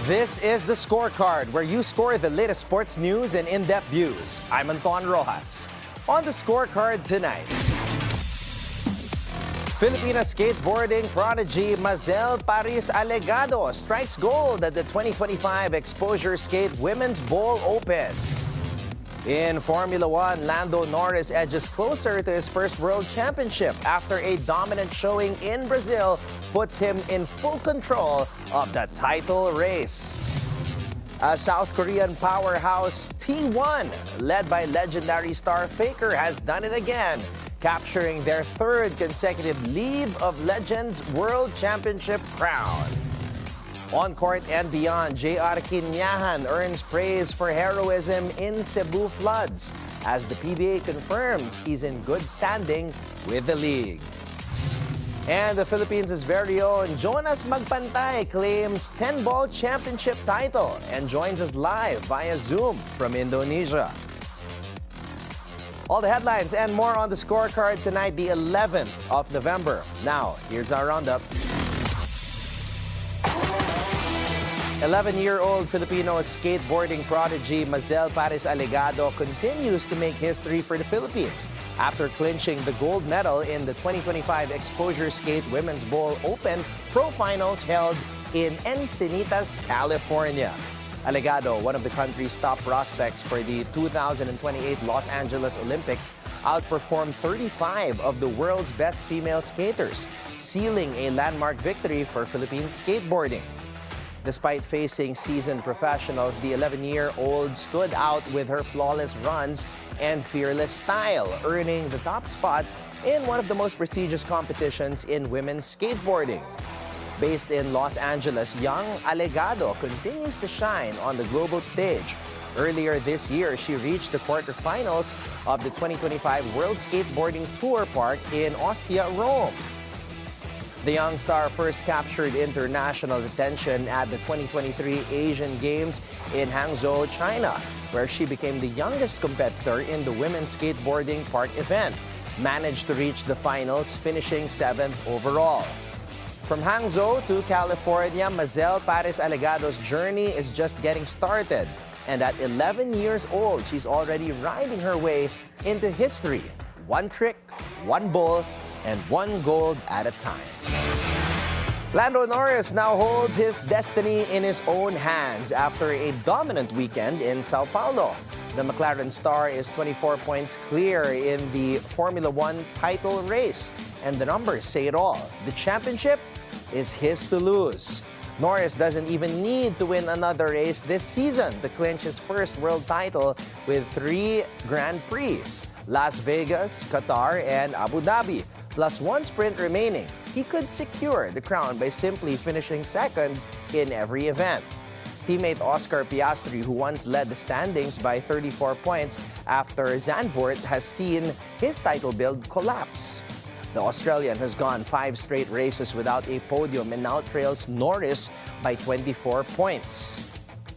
This is the Scorecard, where you score the latest sports news and in-depth views. I'm Anton Roxas. On the Scorecard tonight, Filipina skateboarding prodigy Mazel Paris Alegado strikes gold at the 2025 Exposure Skate Women's Bowl Open. In Formula One, Lando Norris edges closer to his first World Championship after a dominant showing in Brazil puts him in full control of the title race. A South Korean powerhouse T1, led by legendary star Faker, has done it again, capturing their third consecutive League of Legends World Championship crown. On court and beyond, J.R. Quinahan earns praise for heroism in Cebu floods as the PBA confirms he's in good standing with the league. And the Philippines' very own Jonas Magpantay claims 10-ball championship title and joins us live via Zoom from Indonesia. All the headlines and more on the Scorecard tonight, the 11th of November. Now, here's our roundup. 11-year-old Filipino skateboarding prodigy Mazel Paris Alegado continues to make history for the Philippines after clinching the gold medal in the 2025 Exposure Skate Women's Bowl Open Pro Finals held in Encinitas, California. Allegado, one of the country's top prospects for the 2028 Los Angeles Olympics, outperformed 35 of the world's best female skaters, sealing a landmark victory for Philippine skateboarding. Despite facing seasoned professionals, the 11-year-old stood out with her flawless runs and fearless style, earning the top spot in one of the most prestigious competitions in women's skateboarding. Based in Los Angeles, young Allegado continues to shine on the global stage. Earlier this year, she reached the quarterfinals of the 2025 World Skateboarding Tour Park in Ostia, Rome. The young star first captured international attention at the 2023 Asian Games in Hangzhou, China, where she became the youngest competitor in the women's skateboarding park event, managed to reach the finals, finishing 7th overall. From Hangzhou to California, Mazel Paris Alegado's journey is just getting started. And at 11 years old, she's already riding her way into history. One trick, one bowl, and one gold at a time. Lando Norris now holds his destiny in his own hands after a dominant weekend in Sao Paulo. The McLaren star is 24 points clear in the Formula One title race, and the numbers say it all. The championship is his to lose. Norris doesn't even need to win another race this season to clinch his first world title with 3 Grand Prix: Las Vegas, Qatar, and Abu Dhabi, plus 1 sprint remaining. He could secure the crown by simply finishing second in every event. Teammate Oscar Piastri, who once led the standings by 34 points after Zandvoort, has seen his title build collapse. The Australian has gone 5 straight races without a podium and now trails Norris by 24 points.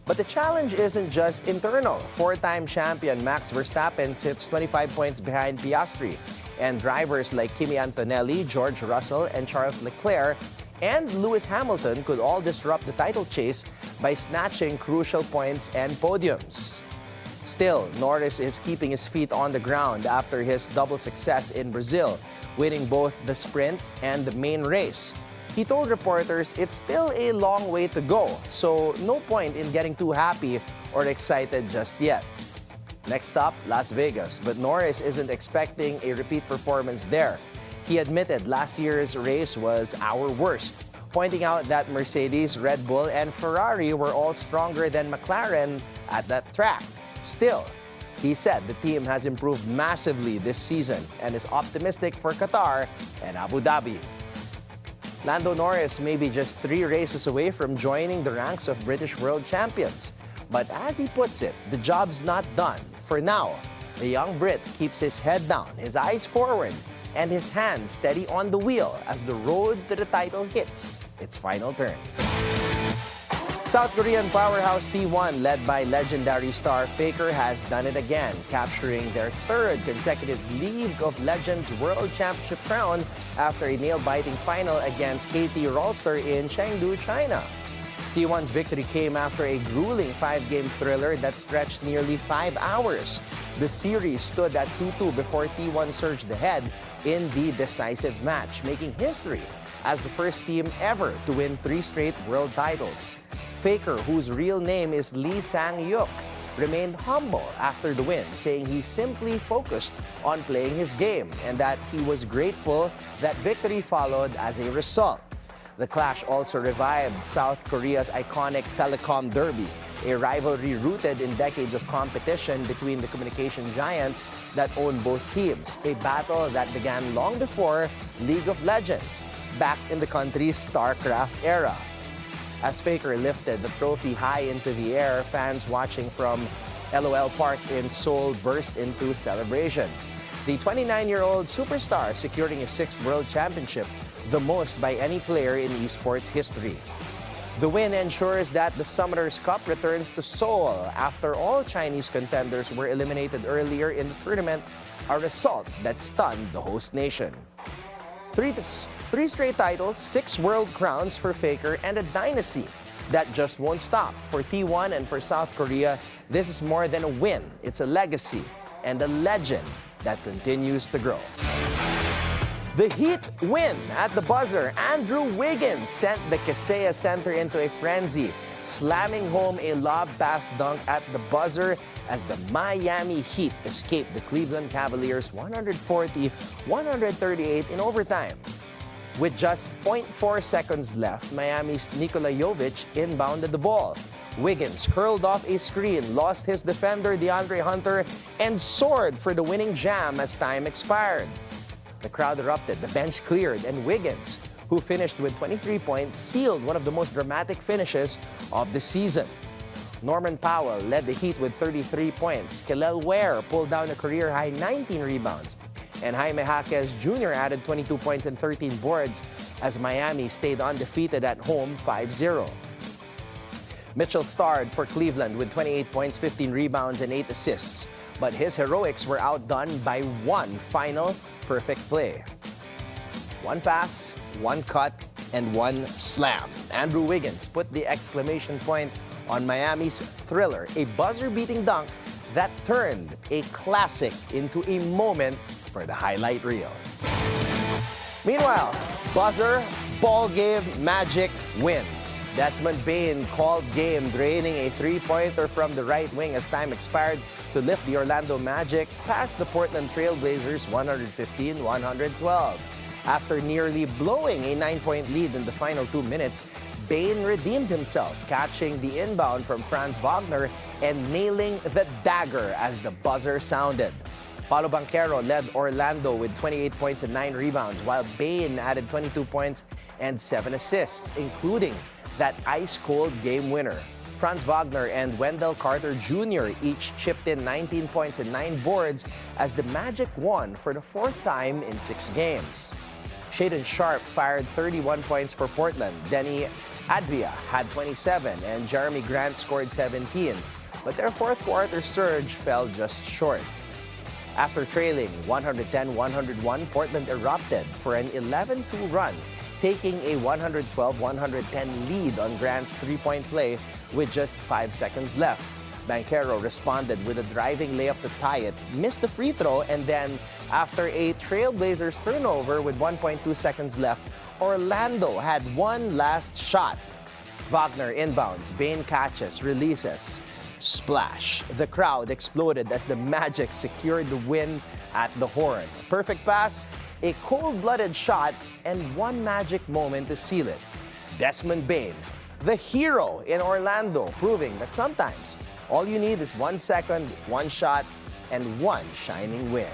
But the challenge isn't just internal. 4-time champion Max Verstappen sits 25 points behind Piastri, and drivers like Kimi Antonelli, George Russell, and Charles Leclerc and Lewis Hamilton could all disrupt the title chase by snatching crucial points and podiums. Still, Norris is keeping his feet on the ground after his double success in Brazil, winning both the sprint and the main race. He told reporters it's still a long way to go, so no point in getting too happy or excited just yet. Next stop, Las Vegas, but Norris isn't expecting a repeat performance there. He admitted last year's race was our worst, pointing out that Mercedes, Red Bull, and Ferrari were all stronger than McLaren at that track. Still, he said the team has improved massively this season and is optimistic for Qatar and Abu Dhabi. Lando Norris may be just 3 races away from joining the ranks of British world champions. But as he puts it, the job's not done. For now, the young Brit keeps his head down, his eyes forward, and his hands steady on the wheel as the road to the title hits its final turn. South Korean powerhouse T1, led by legendary star Faker, has done it again, capturing their 3rd consecutive League of Legends World Championship crown after a nail-biting final against KT Rolster in Chengdu, China. T1's victory came after a grueling 5-game thriller that stretched nearly 5 hours. The series stood at 2-2 before T1 surged ahead in the decisive match, making history as the first team ever to win 3 straight world titles. Faker, whose real name is Lee Sang-yuk, remained humble after the win, saying he simply focused on playing his game and that he was grateful that victory followed as a result. The clash also revived South Korea's iconic telecom derby, a rivalry rooted in decades of competition between the communication giants that own both teams, a battle that began long before League of Legends, back in the country's StarCraft era. As Faker lifted the trophy high into the air, fans watching from LOL Park in Seoul burst into celebration. The 29-year-old superstar securing his 6th World Championship, the most by any player in esports history. The win ensures that the Summoners Cup returns to Seoul after all Chinese contenders were eliminated earlier in the tournament, a result that stunned the host nation. Three straight titles, 6 world crowns for Faker, and a dynasty that just won't stop. For T1 and for South Korea, this is more than a win. It's a legacy and a legend that continues to grow. The Heat win at the buzzer. Andrew Wiggins sent the Kaseya Center into a frenzy, slamming home a lob pass dunk at the buzzer as the Miami Heat escaped the Cleveland Cavaliers 140-138 in overtime. With just 0.4 seconds left, Miami's Nikola Jovic inbounded the ball. Wiggins curled off a screen, lost his defender DeAndre Hunter, and soared for the winning jam as time expired. The crowd erupted, the bench cleared, and Wiggins, who finished with 23 points, sealed one of the most dramatic finishes of the season. Norman Powell led the Heat with 33 points. Kel'el Ware pulled down a career-high 19 rebounds. And Jaime Jaquez Jr. added 22 points and 13 boards as Miami stayed undefeated at home 5-0. Mitchell starred for Cleveland with 28 points, 15 rebounds, and 8 assists. But his heroics were outdone by one final perfect play. 1 pass, 1 cut, and 1 slam. Andrew Wiggins put the exclamation point on Miami's thriller, a buzzer-beating dunk that turned a classic into a moment for the highlight reels. Meanwhile, buzzer, ball game, magic, win. Desmond Bain called game, draining a 3-pointer from the right wing as time expired to lift the Orlando Magic past the Portland Trail Blazers 115-112. After nearly blowing a 9-point lead in the final 2 minutes, Bain redeemed himself, catching the inbound from Franz Wagner and nailing the dagger as the buzzer sounded. Paolo Banchero led Orlando with 28 points and 9 rebounds, while Bain added 22 points and 7 assists, including that ice-cold game winner. Franz Wagner and Wendell Carter Jr. each chipped in 19 points and 9 boards as the Magic won for the 4th time in 6 games. Shaedon Sharpe fired 31 points for Portland. Denny Advia had 27 and Jeremy Grant scored 17, but their 4th quarter surge fell just short. After trailing 110-101, Portland erupted for an 11-2 run, taking a 112-110 lead on Grant's 3-point play with just 5 seconds left. Banchero responded with a driving layup to tie it, missed the free throw, and then, after a Trailblazers turnover with 1.2 seconds left, Orlando had one last shot. Wagner inbounds, Bain catches, releases. Splash! The crowd exploded as the Magic secured the win at the Horn. Perfect pass, a cold-blooded shot, and one Magic moment to seal it. Desmond Bain, the hero in Orlando, proving that sometimes all you need is 1 second, 1 shot, and 1 shining win.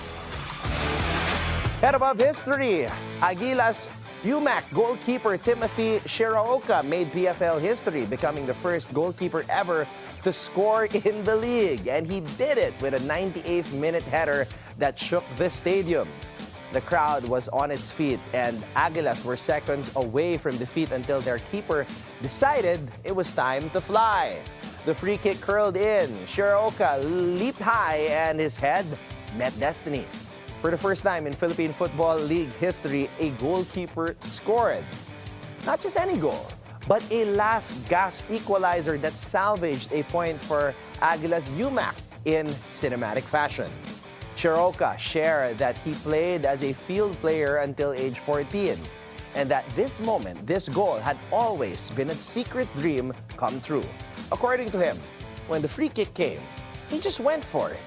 Head above history, Aguilas Umak goalkeeper Timothy Shiraoka made PFL history, becoming the first goalkeeper ever to score in the league. And he did it with a 98th minute header that shook the stadium. The crowd was on its feet, and Aguilas were seconds away from defeat until their keeper decided it was time to fly. The free kick curled in. Shiraoka leaped high, and his head met destiny. For the first time in Philippine Football League history, a goalkeeper scored. Not just any goal, but a last-gasp equalizer that salvaged a point for Aguilas' Umak in cinematic fashion. Shiraoka shared that he played as a field player until age 14, and that this moment, this goal, had always been a secret dream come true. According to him, when the free kick came, he just went for it.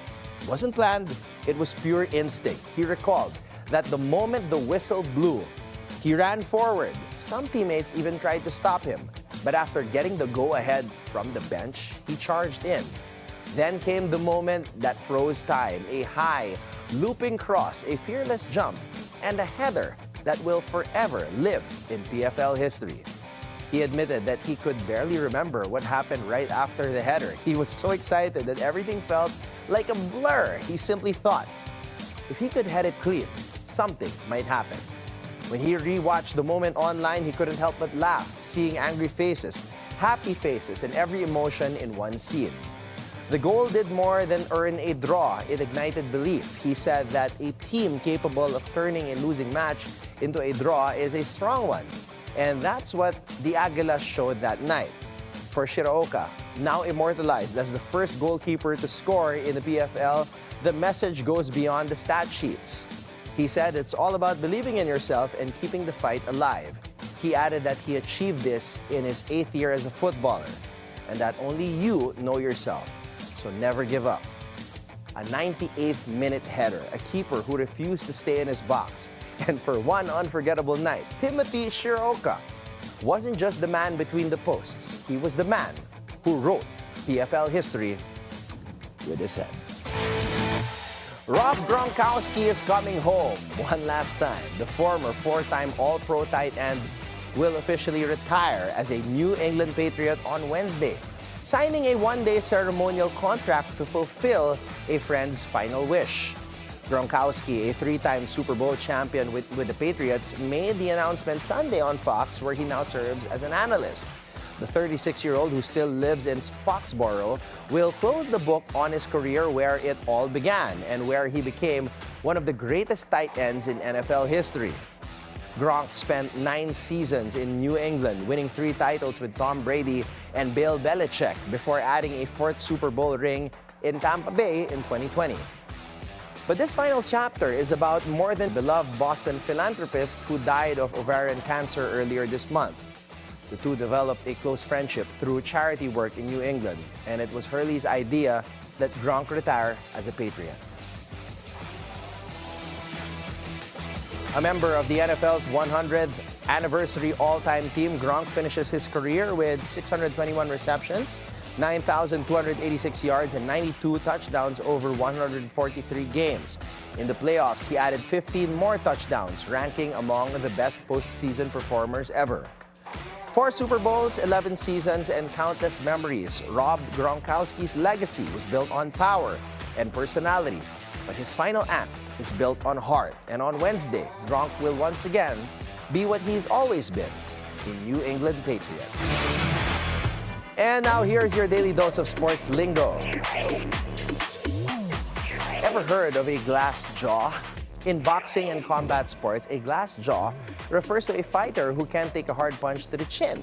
It wasn't planned, it was pure instinct. He recalled that the moment the whistle blew, he ran forward. Some teammates even tried to stop him, but after getting the go-ahead from the bench, he charged in. Then came the moment that froze time, a high, looping cross, a fearless jump, and a header that will forever live in PFL history. He admitted that he could barely remember what happened right after the header. He was so excited that everything felt like a blur. He simply thought, if he could head it clean, something might happen. When he rewatched the moment online, he couldn't help but laugh, seeing angry faces, happy faces, and every emotion in one scene. The goal did more than earn a draw. It ignited belief. He said that a team capable of turning a losing match into a draw is a strong one. And that's what the Aguilas showed that night. For Shiraoka, now immortalized as the first goalkeeper to score in the PFL, the message goes beyond the stat sheets. He said it's all about believing in yourself and keeping the fight alive. He added that he achieved this in his 8th year as a footballer, and that only you know yourself. So never give up. A 98th minute header, a keeper who refused to stay in his box. And for one unforgettable night, Timothy Shiraoka wasn't just the man between the posts. He was the man who wrote PFL history with his head. Rob Gronkowski is coming home one last time. The former 4-time All-Pro tight end will officially retire as a New England Patriot on Wednesday, signing a one-day ceremonial contract to fulfill a friend's final wish. Gronkowski, a 3-time Super Bowl champion with the Patriots, made the announcement Sunday on Fox, where he now serves as an analyst. The 36-year-old, who still lives in Foxborough, will close the book on his career where it all began and where he became one of the greatest tight ends in NFL history. Gronk spent 9 seasons in New England, winning 3 titles with Tom Brady and Bill Belichick before adding a 4th Super Bowl ring in Tampa Bay in 2020. But this final chapter is about more than beloved Boston philanthropist who died of ovarian cancer earlier this month. The two developed a close friendship through charity work in New England, and it was Hurley's idea that Gronk retire as a Patriot. A member of the NFL's 100th anniversary all-time team, Gronk finishes his career with 621 receptions, 9,286 yards, and 92 touchdowns over 143 games. In the playoffs, he added 15 more touchdowns, ranking among the best postseason performers ever. 4 Super Bowls, 11 seasons, and countless memories. Rob Gronkowski's legacy was built on power and personality, but his final act is built on heart. And on Wednesday, Gronk will once again be what he's always been, a New England Patriot. And now here's your daily dose of sports lingo. Ever heard of a glass jaw? In boxing and combat sports, a glass jaw refers to a fighter who can take a hard punch to the chin.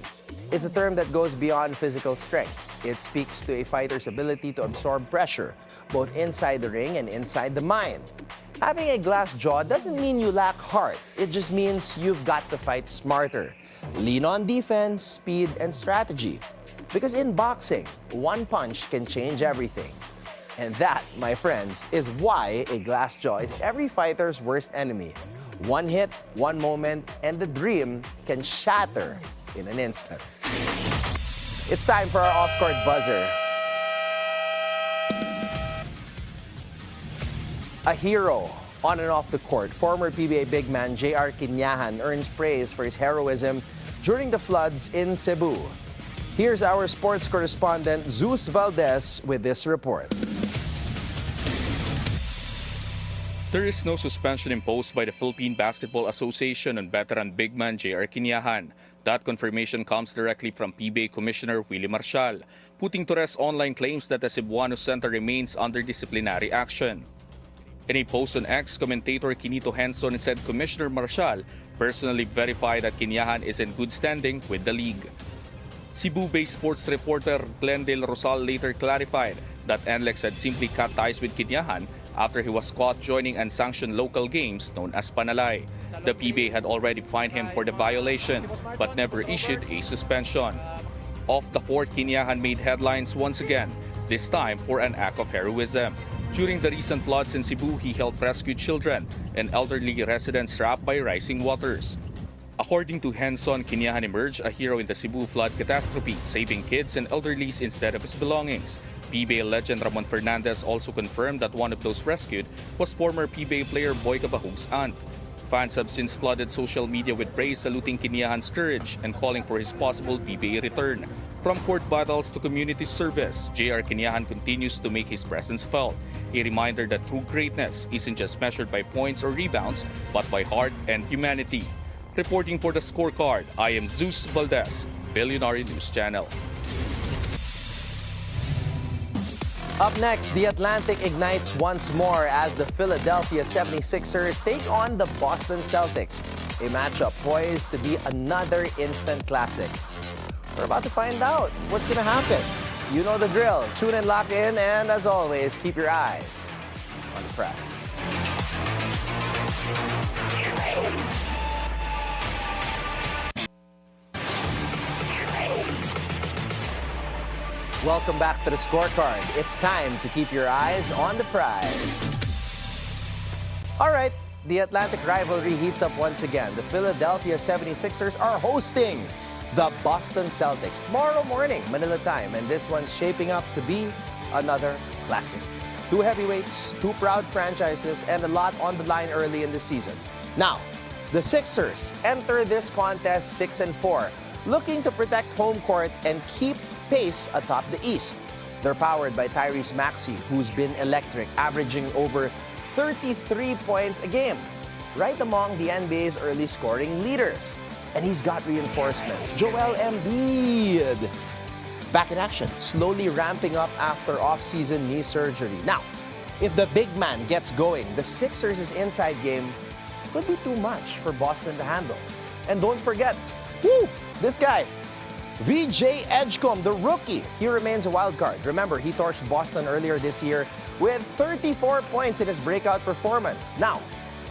It's a term that goes beyond physical strength. It speaks to a fighter's ability to absorb pressure, both inside the ring and inside the mind. Having a glass jaw doesn't mean you lack heart. It just means you've got to fight smarter. Lean on defense, speed, and strategy. Because in boxing, one punch can change everything. And that, my friends, is why a glass jaw is every fighter's worst enemy. One hit, one moment, and the dream can shatter in an instant. It's time for our off-court buzzer. A hero on and off the court, former PBA big man J.R. Quinahan earns praise for his heroism during the floods in Cebu. Here's our sports correspondent Zeus Valdez with this report. There is no suspension imposed by the Philippine Basketball Association on veteran big man J.R. Quinahan. That confirmation comes directly from PBA Commissioner Willie Marcial, putting to rest online claims that the Cebuano center remains under disciplinary action. In a post on X, commentator Quinito Henson said Commissioner Marcial personally verified that Quinahan is in good standing with the league. Cebu-based sports reporter Glendale Rosal later clarified that NLEX had simply cut ties with Quiñahan after he was caught joining unsanctioned local games known as Panalay. The PBA had already fined him for the violation but never issued a suspension. Off the court, Quiñahan made headlines once again, this time for an act of heroism. During the recent floods in Cebu, he helped rescue children and elderly residents trapped by rising waters. According to Henson, Quiñahan emerged a hero in the Cebu flood catastrophe, saving kids and elderlies instead of his belongings. PBA legend Ramon Fernandez also confirmed that one of those rescued was former PBA player Boy Cabahug's aunt. Fans have since flooded social media with praise saluting Quiñahan's courage and calling for his possible PBA return. From court battles to community service, J.R. Quiñahan continues to make his presence felt. A reminder that true greatness isn't just measured by points or rebounds, but by heart and humanity. Reporting for the Scorecard, I am Zeus Valdez, Bilyonaryo News Channel. Up next, the Atlantic ignites once more as the Philadelphia 76ers take on the Boston Celtics. A matchup poised to be another instant classic. We're about to find out what's going to happen. You know the drill. Tune and lock in, and as always, keep your eyes on the prize. Welcome back to the Scorecard. It's time to keep your eyes on the prize. All right, the Atlantic rivalry heats up once again. The Philadelphia 76ers are hosting the Boston Celtics tomorrow morning, Manila time, and this one's shaping up to be another classic. Two heavyweights, two proud franchises, and a lot on the line early in the season. Now, the Sixers enter this contest 6-4, looking to protect home court and keep pace atop the East. They're powered by Tyrese Maxey, who's been electric, averaging over 33 points a game, right among the NBA's early scoring leaders. And he's got reinforcements. Joel Embiid, back in action, slowly ramping up after off-season knee surgery. Now, if the big man gets going, the Sixers' inside game could be too much for Boston to handle. And don't forget, this guy, VJ Edgecombe, the rookie, he remains a wild card. Remember, he torched Boston earlier this year with 34 points in his breakout performance. Now,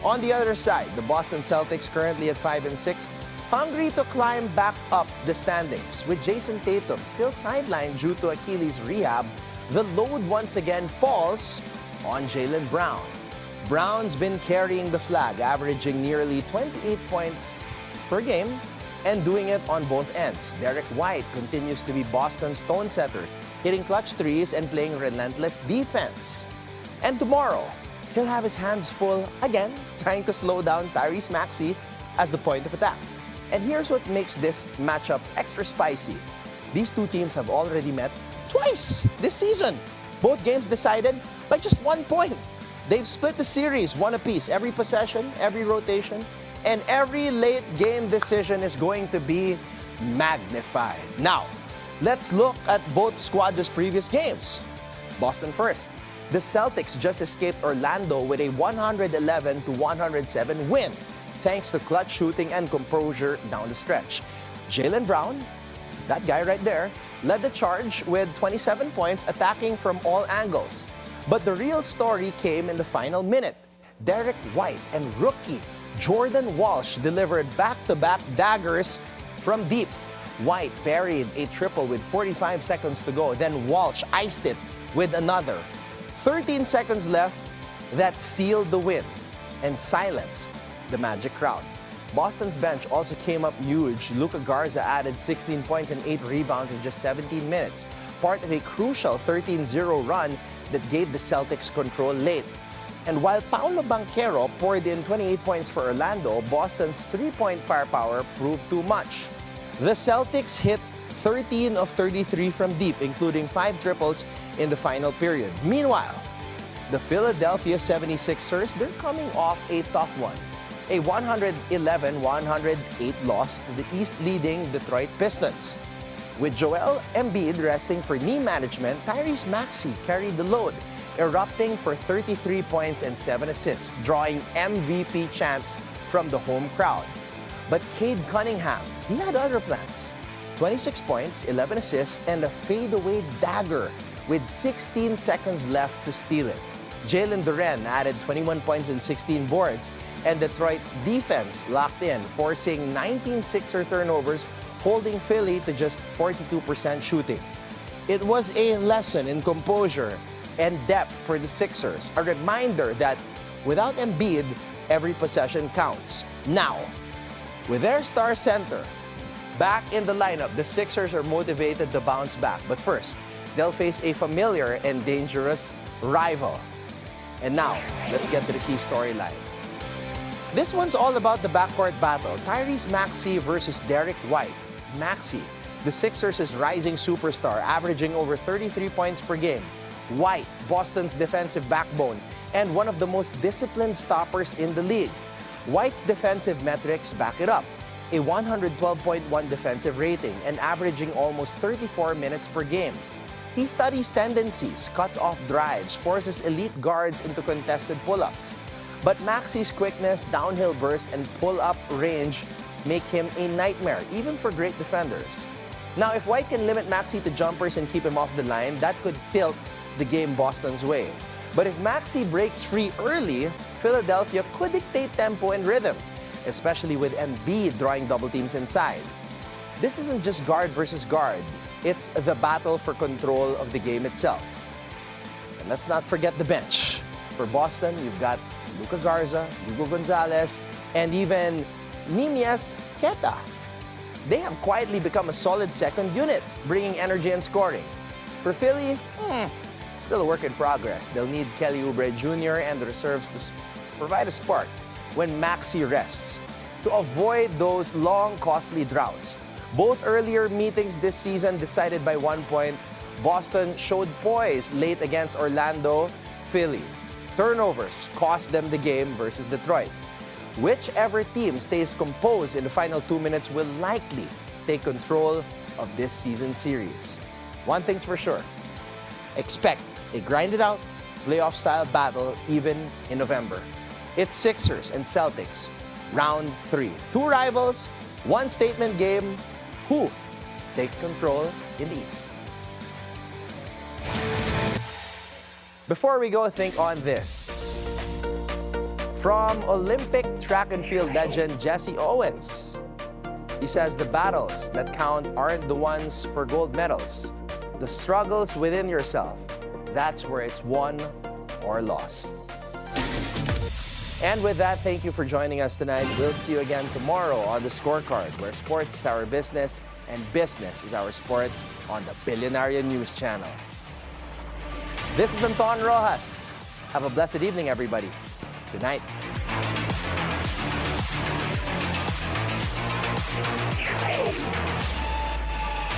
on the other side, the Boston Celtics, currently at 5-6, hungry to climb back up the standings. With Jason Tatum still sidelined due to Achilles rehab, the load once again falls on Jaylen Brown. Brown's been carrying the flag, averaging nearly 28 points per game, and doing it on both ends. Derek White continues to be Boston's tone setter, hitting clutch threes and playing relentless defense. And tomorrow, he'll have his hands full again, trying to slow down Tyrese Maxey as the point of attack. And here's what makes this matchup extra spicy. These two teams have already met twice this season. Both games decided by just 1 point. They've split the series one apiece, every possession, every rotation, and every late game decision is going to be magnified. Now, let's look at both squads' previous games. Boston first. The Celtics just escaped Orlando with a 111-107 win, thanks to clutch shooting and composure down the stretch. Jaylen Brown, that guy right there, led the charge with 27 points, attacking from all angles. But the real story came in the final minute. Derek White and rookie Jordan Walsh delivered back-to-back daggers from deep. White buried a triple with 45 seconds to go. Then Walsh iced it with another. 13 seconds left, that sealed the win and silenced the Magic crowd. Boston's bench also came up huge. Luka Garza added 16 points and 8 rebounds in just 17 minutes, part of a crucial 13-0 run that gave the Celtics control late. And while Paolo Banchero poured in 28 points for Orlando, Boston's three-point firepower proved too much. The Celtics hit 13 of 33 from deep, including 5 triples in the final period. Meanwhile, the Philadelphia 76ers, they're coming off a tough one. A 111-108 loss to the East-leading Detroit Pistons. With Joel Embiid resting for knee management, Tyrese Maxey carried the load, erupting for 33 points and 7 assists, drawing MVP chants from the home crowd. But Cade Cunningham, he had other plans. 26 points, 11 assists, and a fadeaway dagger with 16 seconds left to steal it. Jalen Duren added 21 points and 16 boards, and Detroit's defense locked in, forcing 19 Sixer turnovers, holding Philly to just 42% shooting. It was a lesson in composure and depth for the Sixers, a reminder that without Embiid, every possession counts. Now, with their star center back in the lineup, the Sixers are motivated to bounce back. But first, they'll face a familiar and dangerous rival. And now, let's get to the key storyline. This one's all about the backcourt battle. Tyrese Maxey versus Derek White. Maxey, the Sixers' rising superstar, averaging over 33 points per game. White, Boston's defensive backbone, and one of the most disciplined stoppers in the league. White's defensive metrics back it up. A 112.1 defensive rating and averaging almost 34 minutes per game. He studies tendencies, cuts off drives, forces elite guards into contested pull-ups. But Maxey's quickness, downhill burst, and pull-up range make him a nightmare, even for great defenders. Now, if White can limit Maxey to jumpers and keep him off the line, that could tilt the game Boston's way. But if Maxey breaks free early, Philadelphia could dictate tempo and rhythm, especially with Embiid drawing double teams inside. This isn't just guard versus guard. It's the battle for control of the game itself. And let's not forget the bench. For Boston, you've got Luka Garza, Hugo Gonzalez, and even Nimias Queta. They have quietly become a solid second unit, bringing energy and scoring. For Philly, still a work in progress. They'll need Kelly Oubre Jr. and the reserves to provide a spark when Maxey rests to avoid those long, costly droughts. Both earlier meetings this season decided by 1 point. Boston showed poise late against Orlando. Philly, turnovers cost them the game versus Detroit. Whichever team stays composed in the final 2 minutes will likely take control of this season series. One thing's for sure, expect a grinded-out, playoff-style battle even in November. It's Sixers and Celtics, round 3. Two rivals, one statement game. Who take control in the East? Before we go, think on this. From Olympic track and field legend Jesse Owens. He says the battles that count aren't the ones for gold medals. The struggles within yourself, that's where it's won or lost. And with that, thank you for joining us tonight. We'll see you again tomorrow on The Scorecard, where sports is our business and business is our sport on the Bilyonaryo News Channel. This is Anton Roxas. Have a blessed evening, everybody. Good night.